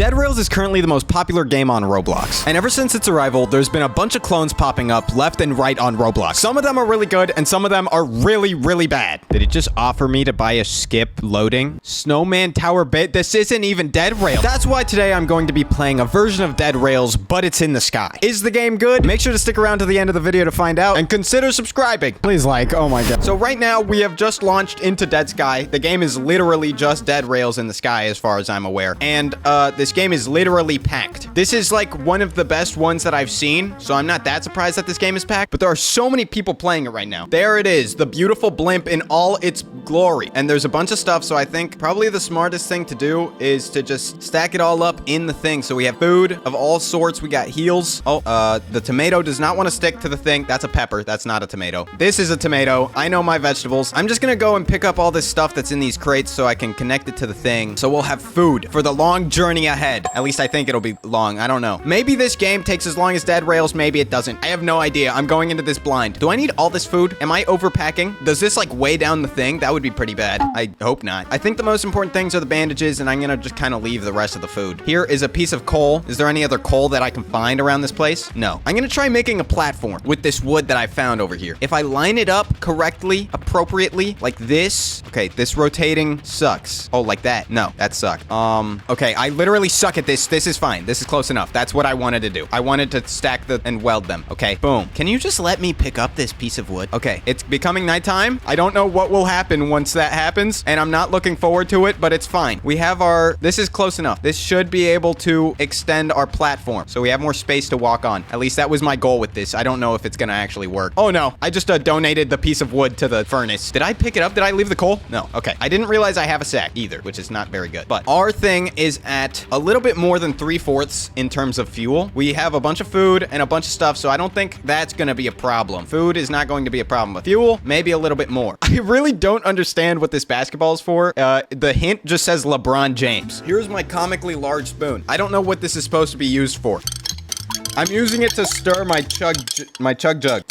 Dead Rails is currently the most popular game on Roblox, and ever since its arrival, there's been a bunch of clones popping up left and right on Roblox. Some of them are really good, and some of them are really, really bad. Did it just offer me to buy a skip loading? Snowman Tower bit? This isn't even Dead Rails. That's why today I'm going to be playing a version of Dead Rails, but it's in the sky. Is the game good? Make sure to stick around to the end of the video to find out, and consider subscribing. Please like, oh my god. So right now, we have just launched into Dead Sky. The game is literally just Dead Rails in the sky, as far as I'm aware. And this game is literally packed. This is like one of the best ones that I've seen, so I'm not that surprised that this game is packed, but there are so many people playing it right now. There it is, the beautiful blimp in all its glory. And there's a bunch of stuff, so I think probably the smartest thing to do is to just stack it all up in the thing. So we have food of all sorts. We got heals. Oh, the tomato does not want to stick to the thing. That's a pepper. That's not a tomato. This is a tomato. I know my vegetables. I'm just gonna go and pick up all this stuff that's in these crates so I can connect it to the thing. So we'll have food for the long journey ahead. At least I think it'll be long. I don't know. Maybe this game takes as long as Dead Rails. Maybe it doesn't. I have no idea. I'm going into this blind. Do I need all this food? Am I overpacking? Does this like weigh down the thing? That would be pretty bad. I hope not. I think the most important things are the bandages, and I'm gonna just kind of leave the rest of the food. Here is a piece of coal. Is there any other coal that I can find around this place? No. I'm gonna try making a platform with this wood that I found over here. If I line it up correctly, appropriately, like this. Okay, this rotating sucks. Oh, like that. No, that sucked. Okay, I literally suck at this. This is fine. This is close enough. That's what I wanted to do. I wanted to stack and weld them. Okay, boom. Can you just let me pick up this piece of wood? Okay, it's becoming nighttime. I don't know what will happen once that happens, and I'm not looking forward to it, but it's fine. We have this is close enough. This should be able to extend our platform, so we have more space to walk on. At least that was my goal with this. I don't know if it's gonna actually work. Oh no, I just donated the piece of wood to the furnace. Did I pick it up? Did I leave the coal? No. Okay. I didn't realize I have a sack either, which is not very good. But our thing is at a little bit more than 3/4 in terms of fuel. We have a bunch of food and a bunch of stuff, so I don't think that's gonna be a problem. Food is not going to be a problem, but fuel, maybe a little bit more. I really don't understand what this basketball is for. The hint just says LeBron James. Here's my comically large spoon. I don't know what this is supposed to be used for. I'm using it to stir my chug jug.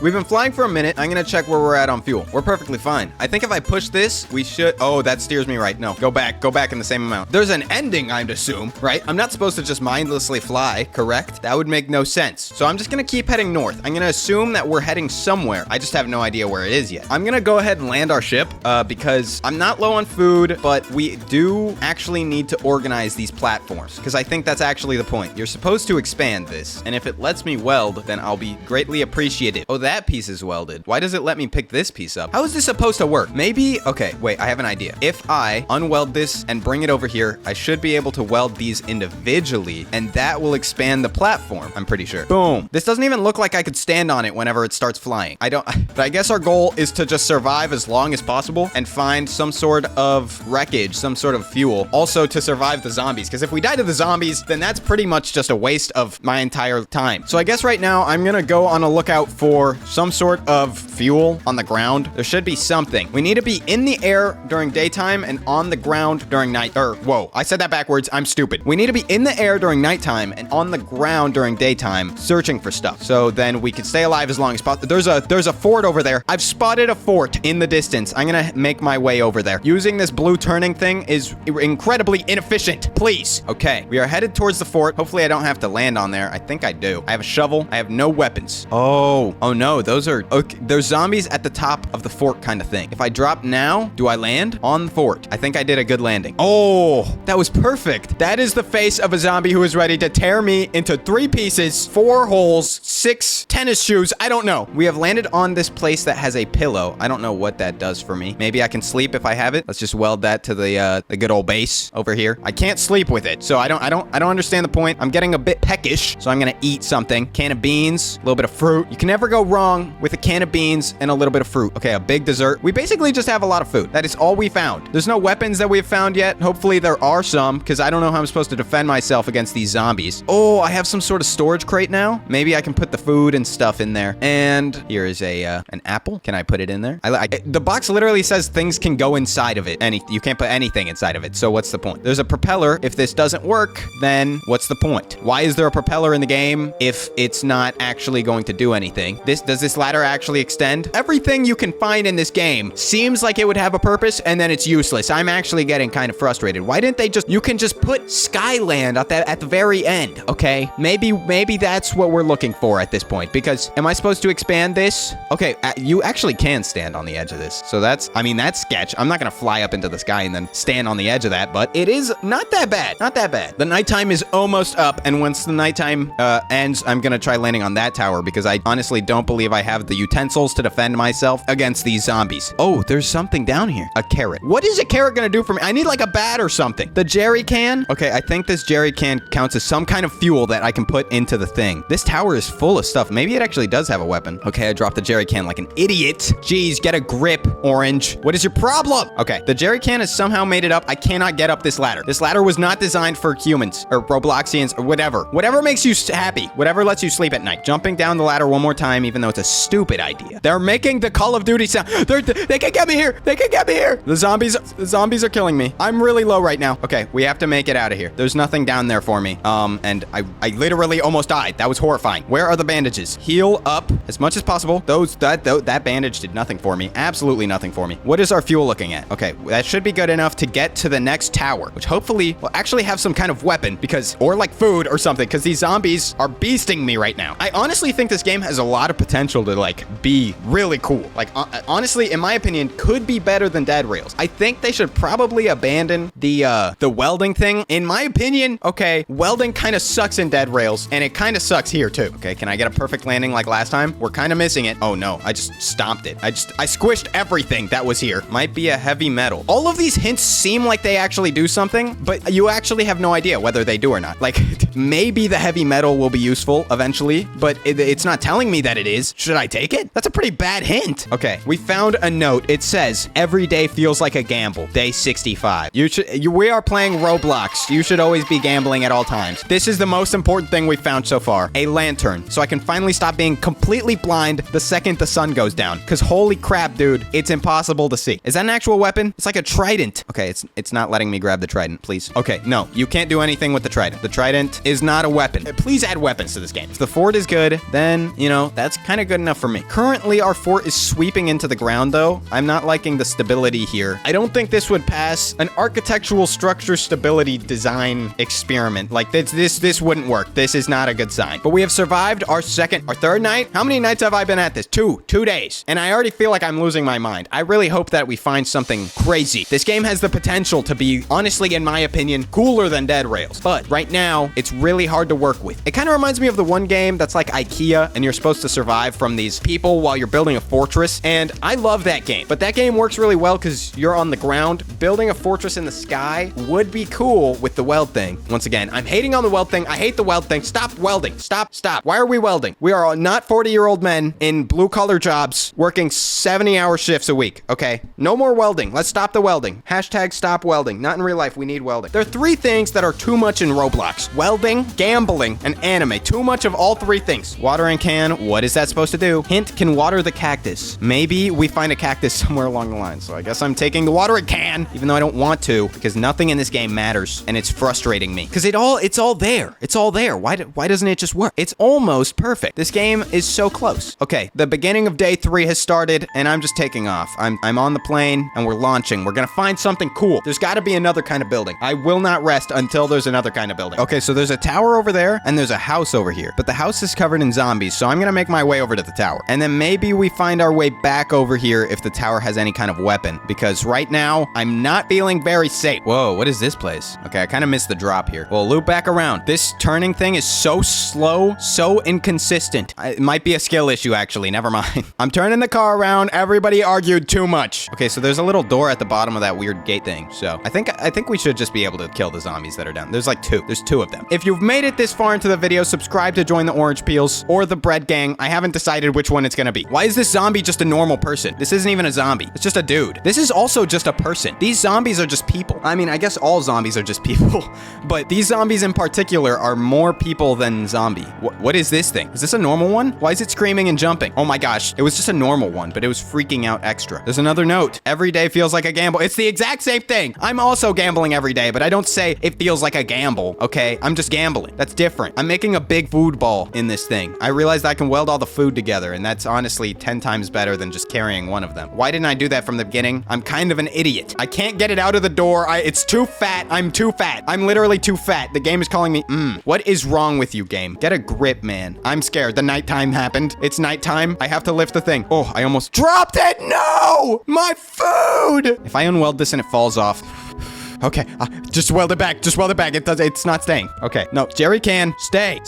We've been flying for a minute. I'm gonna check where we're at on fuel. We're perfectly fine. I think if I push this, we should... Oh, that steers me right. No, go back in the same amount. There's an ending, I'd assume, right? I'm not supposed to just mindlessly fly, correct? That would make no sense. So I'm just gonna keep heading north. I'm gonna assume that we're heading somewhere. I just have no idea where it is yet. I'm gonna go ahead and land our ship because I'm not low on food, but we do actually need to organize these platforms because I think that's actually the point. You're supposed to expand this, and if it lets me weld, then I'll be greatly appreciated. Oh, that piece is welded. Why does it let me pick this piece up? How is this supposed to work? Maybe, okay, wait, I have an idea. If I unweld this and bring it over here, I should be able to weld these individually, and that will expand the platform, I'm pretty sure. Boom. This doesn't even look like I could stand on it whenever it starts flying. But I guess our goal is to just survive as long as possible and find some sort of wreckage, some sort of fuel, also to survive the zombies, because if we die to the zombies, then that's pretty much just a waste of my entire time. So I guess right now, I'm gonna go on a lookout for some sort of fuel on the ground. There should be something. We need to be in the air during daytime and on the ground during night. Whoa, I said that backwards. I'm stupid. We need to be in the air during nighttime and on the ground during daytime, searching for stuff. So then we can stay alive as long as possible. There's a fort over there. I've spotted a fort in the distance. I'm gonna make my way over there. Using this blue turning thing is incredibly inefficient. Please. Okay, we are headed towards the fort. Hopefully I don't have to land on there. I think I do. I have a shovel. I have no weapons. Oh no, those are... Okay, there's zombies at the top of the fort kind of thing. If I drop now, do I land on the fort? I think I did a good landing. Oh, that was perfect. That is the face of a zombie who is ready to tear me into 3 pieces, 4 holes, 6 tennis shoes. I don't know. We have landed on this place that has a pillow. I don't know what that does for me. Maybe I can sleep if I have it. Let's just weld that to the good old base over here. I can't sleep with it, so I don't understand the point. I'm getting a bit peckish, so I'm gonna eat something. Can of beans, a little bit of fruit. You can never go wrong with a can of beans and a little bit of fruit. Okay, a big dessert. We basically just have a lot of food. That is all we found. There's no weapons that we've found yet. Hopefully there are some, because I don't know how I'm supposed to defend myself against these zombies. Oh, I have some sort of storage crate now. Maybe I can put the food and stuff in there. And here is an apple. Can I put it in there? The box literally says things can go inside of it. You can't put anything inside of it. So what's the point? There's a propeller. If this doesn't work, then what's the point? Why is there a propeller in the game if it's not actually going to do anything? Does this ladder actually extend? Everything you can find in this game seems like it would have a purpose, and then it's useless. I'm actually getting kind of frustrated. Why didn't they just... You can just put Skyland at the very end, okay? Maybe that's what we're looking for at this point, because am I supposed to expand this? Okay, you actually can stand on the edge of this. So that's sketch. I'm not gonna fly up into the sky and then stand on the edge of that, but it is not that bad. Not that bad. The nighttime is almost up, and once the nighttime ends, I'm gonna try landing on that tower, because I honestly don't believe I have the utensils to defend myself against these zombies. Oh, there's something down here. A carrot. What is a carrot gonna do for me? I need like a bat or something. The jerry can? Okay, I think this jerry can counts as some kind of fuel that I can put into the thing. This tower is full of stuff. Maybe it actually does have a weapon. Okay, I dropped the jerry can like an idiot. Jeez, get a grip, Orange. What is your problem? Okay, the jerry can has somehow made it up. I cannot get up this ladder. This ladder was not designed for humans or Robloxians or whatever. Whatever makes you happy. Whatever lets you sleep at night. Jumping down the ladder one more time, even though it's a stupid idea. They're making the Call of Duty sound. They can get me here. They can get me here. The zombies are killing me. I'm really low right now. Okay, we have to make it out of here. There's nothing down there for me. And I literally almost died. That was horrifying. Where are the bandages? Heal up as much as possible. That bandage did nothing for me. Absolutely nothing for me. What is our fuel looking at? Okay, that should be good enough to get to the next tower, which hopefully will actually have some kind of weapon or like food or something, because these zombies are beasting me right now. I honestly think this game has a lot of potential to like be really cool. Like honestly, in my opinion, could be better than Dead Rails. I think they should probably abandon the welding thing. In my opinion, okay, welding kind of sucks in Dead Rails, and it kind of sucks here too. Okay, can I get a perfect landing like last time? We're kind of missing it. Oh no, I just stomped it. I squished everything that was here. Might be a heavy metal. All of these hints seem like they actually do something, but you actually have no idea whether they do or not. Like, maybe the heavy metal will be useful eventually, but it's not telling me that it is. Should I take it? That's a pretty bad hint. Okay, we found a note. It says, every day feels like a gamble. Day 65. We are playing Roblox. You should always be gambling at all times. This is the most important thing we found so far. A lantern. So I can finally stop being completely blind the second the sun goes down. Because holy crap, dude, it's impossible to see. Is that an actual weapon? It's like a trident. Okay, it's not letting me grab the trident, please. Okay, no, you can't do anything with the trident. The trident is not a weapon. Please add weapons to this game. If the fort is good, then, you know, that's kind of good enough for me. Currently, our fort is sweeping into the ground, though. I'm not liking the stability here. I don't think this would pass an architectural structure stability design experiment. Like, this wouldn't work. This is not a good sign. But we have survived our third night. How many nights have I been at this? Two days. And I already feel like I'm losing my mind. I really hope that we find something crazy. This game has the potential to be, honestly, in my opinion, cooler than Dead Rails. But right now, it's really hard to work with. It kind of reminds me of the one game that's like IKEA, and you're supposed to survive from these people while you're building a fortress. And I love that game. But that game works really well because you're on the ground. Building a fortress in the sky would be cool with the weld thing. Once again, I'm hating on the weld thing. I hate the weld thing. Stop welding. Stop. Why are we welding? We are not 40-year-old men in blue-collar jobs working 70-hour shifts a week, okay? No more welding. Let's stop the welding. Hashtag stop welding. Not in real life. We need welding. There are 3 things that are too much in Roblox. Welding, gambling, and anime. Too much of all 3 things. Watering can. What is that supposed to do? Hint, can water the cactus. Maybe we find a cactus somewhere along the line. So I guess I'm taking the watering can, even though I don't want to, because nothing in this game matters, and it's frustrating me. Because it's all there. It's all there. Why doesn't it just work? It's almost perfect. This game is so close. Okay, the beginning of day 3 has started, and I'm just taking off. I'm on the plane, and we're launching. We're gonna find something cool. There's gotta be another kind of building. I will not rest until there's another kind of building. Okay, so there's a tower over there, and there's a house over here. But the house is covered in zombies, so I'm gonna make my way over to the tower. And then maybe we find our way back over here if the tower has any kind of weapon. Because right now, I'm not feeling very safe. Whoa, what is this place? Okay, I kind of missed the drop here. We'll loop back around. This turning thing is so slow, so inconsistent. It might be a skill issue, actually. Never mind. I'm turning the car around. Everybody argued too much. Okay, so there's a little door at the bottom of that weird gate thing. So I think we should just be able to kill the zombies that are down. There's like 2. There's 2 of them. If you've made it this far into the video, subscribe to join the Orange Peels or the Bread Gang. I haven't decided which one it's gonna be. Why is this zombie just a normal person? This isn't even a zombie. It's just a dude. This is also just a person. These zombies are just people. I mean, I guess all zombies are just people, but these zombies in particular are more people than zombie. What is this thing? Is this a normal one? Why is it screaming and jumping? Oh my gosh, it was just a normal one, but it was freaking out extra. There's another note. Every day feels like a gamble. It's the exact same thing. I'm also gambling every day, but I don't say it feels like a gamble, okay? I'm just gambling. That's different. I'm making a big food ball in this thing. I realized I can weld all the food together, and that's honestly 10 times better than just carrying one of them. Why didn't I do that from the beginning? I'm kind of an idiot. I can't get it out of the door. It's too fat. I'm too fat. I'm literally too fat. The game is calling me, What is wrong with you, game? Get a grip, man. I'm scared. The nighttime happened. It's nighttime. I have to lift the thing. Oh, I almost dropped it. No! My food! If I unweld this and it falls off... Okay, just weld it back. Just weld it back. It's not staying. Okay, no, jerry can, stay.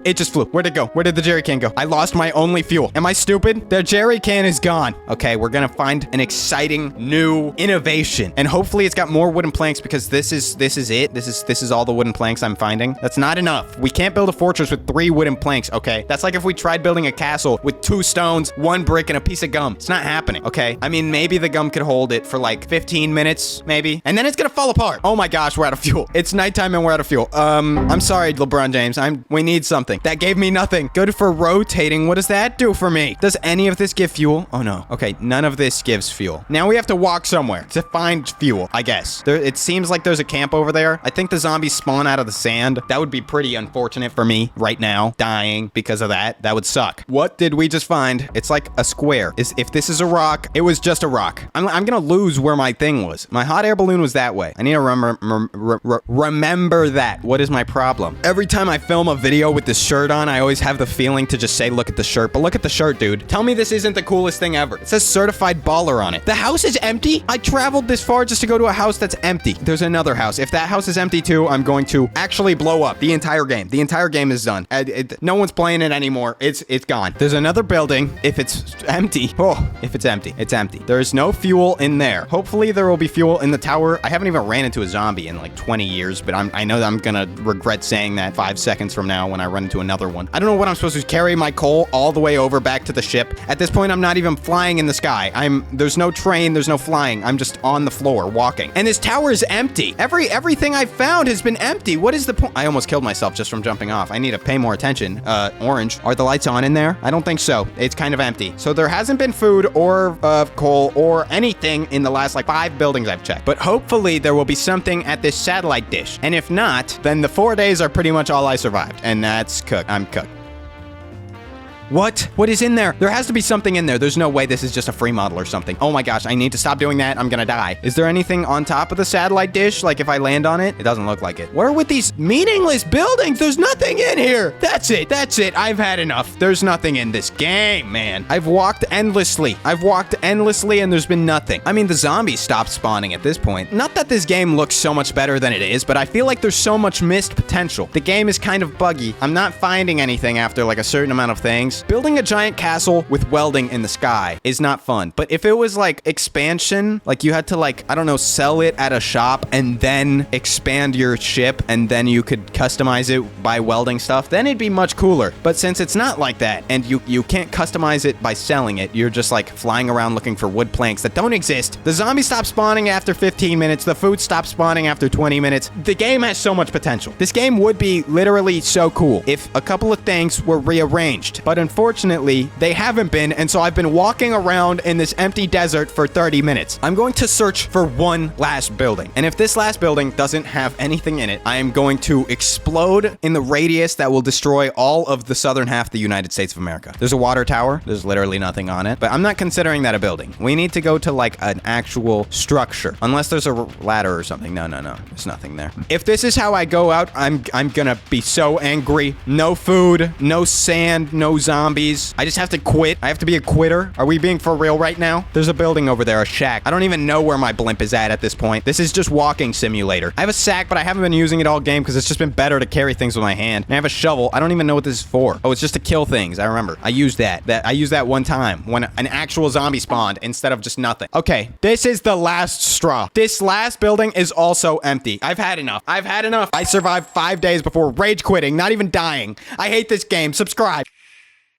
It just flew. Where'd it go? Where did the jerry can go? I lost my only fuel. Am I stupid? The jerry can is gone. Okay, we're gonna find an exciting new innovation, and hopefully it's got more wooden planks, because this is it. This is all the wooden planks I'm finding. That's not enough. We can't build a fortress with 3 wooden planks. Okay, that's like if we tried building a castle with 2 stones, 1 brick, and a piece of gum. It's not happening. Okay, I mean, maybe the gum could hold it for like 15 minutes, maybe, and then it's gonna fall apart. Oh my gosh, we're out of fuel. It's nighttime and we're out of fuel. I'm sorry, LeBron James. We need something. That gave me nothing. Good for rotating. What does that do for me? Does any of this give fuel? Oh no. Okay, none of this gives fuel. Now we have to walk somewhere to find fuel, I guess. It seems like there's a camp over there. I think the zombies spawn out of the sand. That would be pretty unfortunate for me right now, dying because of that. That would suck. What did we just find? It's like a square. If this is a rock, it was just a rock. I'm gonna lose where my thing was. My hot air balloon was that way. I need to remember that. What is my problem? Every time I film a video with this shirt on, I always have the feeling to just say, look at the shirt. But look at the shirt, dude. Tell me this isn't the coolest thing ever. It says certified baller on it. The house is empty? I traveled this far just to go to a house that's empty. There's another house. If that house is empty too, I'm going to actually blow up the entire game. The entire game is done. No one's playing it anymore. It's gone. There's another building. If it's empty. If it's empty. It's empty. There is no fuel in there. Hopefully there will be fuel in the tower. I haven't even ran into a zombie in like 20 years, but I know that I'm gonna regret saying that 5 seconds from now when I run into another one. I don't know what I'm supposed to do. Carry my coal all the way over back to the ship. At this point, I'm not even flying in the sky. There's no train, there's no flying. I'm just on the floor walking. And this tower is empty. Everything I found has been empty. What is the point? I almost killed myself just from jumping off. I need to pay more attention. Orange. Are the lights on in there? I don't think so. It's kind of empty. So there hasn't been food or coal or anything in the last like 5 buildings I've checked. But hopefully there will be something at this satellite dish. And if not, then the 4 days are pretty much all I survived. And that's cooked. I'm cooked. What? What is in there? There has to be something in there. There's no way this is just a free model or something. Oh my gosh, I need to stop doing that. I'm gonna die. Is there anything on top of the satellite dish? Like if I land on it? It doesn't look like it. What are with these meaningless buildings? There's nothing in here. That's it. That's it. I've had enough. There's nothing in this game, man. I've walked endlessly. And there's been nothing. I mean, the zombies stopped spawning at this point. Not that this game looks so much better than it is, but I feel like there's so much missed potential. The game is kind of buggy. I'm not finding anything after like a certain amount of things. Building a giant castle with welding in the sky is not fun. But if it was like expansion, like you had to like, I don't know, sell it at a shop and then expand your ship and then you could customize it by welding stuff, then it'd be much cooler. But since it's not like that and you can't customize it by selling it, you're just like flying around looking for wood planks that don't exist. The zombies stop spawning after 15 minutes. The food stops spawning after 20 minutes. The game has so much potential. This game would be literally so cool if a couple of things were rearranged. But unfortunately, they haven't been, and so I've been walking around in this empty desert for 30 minutes. I'm going to search for one last building, and if this last building doesn't have anything in it, I am going to explode in the radius that will destroy all of the southern half of the United States of America. There's a water tower. There's literally nothing on it, but I'm not considering that a building. We need to go to like an actual structure, unless there's a ladder or something. No. There's nothing there. If this is how I go out, I'm gonna be so angry. No food, no sand, no zombies. I just have to quit. I have to be a quitter. Are we being for real right now? There's a building over there, a shack. I don't even know where my blimp is at this point. This is just walking simulator. I have a sack, but I haven't been using it all game because it's just been better to carry things with my hand. And I have a shovel. I don't even know what this is for. Oh, it's just to kill things. I remember. I used that. I used that one time when an actual zombie spawned instead of just nothing. Okay, this is the last straw. This last building is also empty. I've had enough. I survived 5 days before rage quitting, not even dying. I hate this game. Subscribe.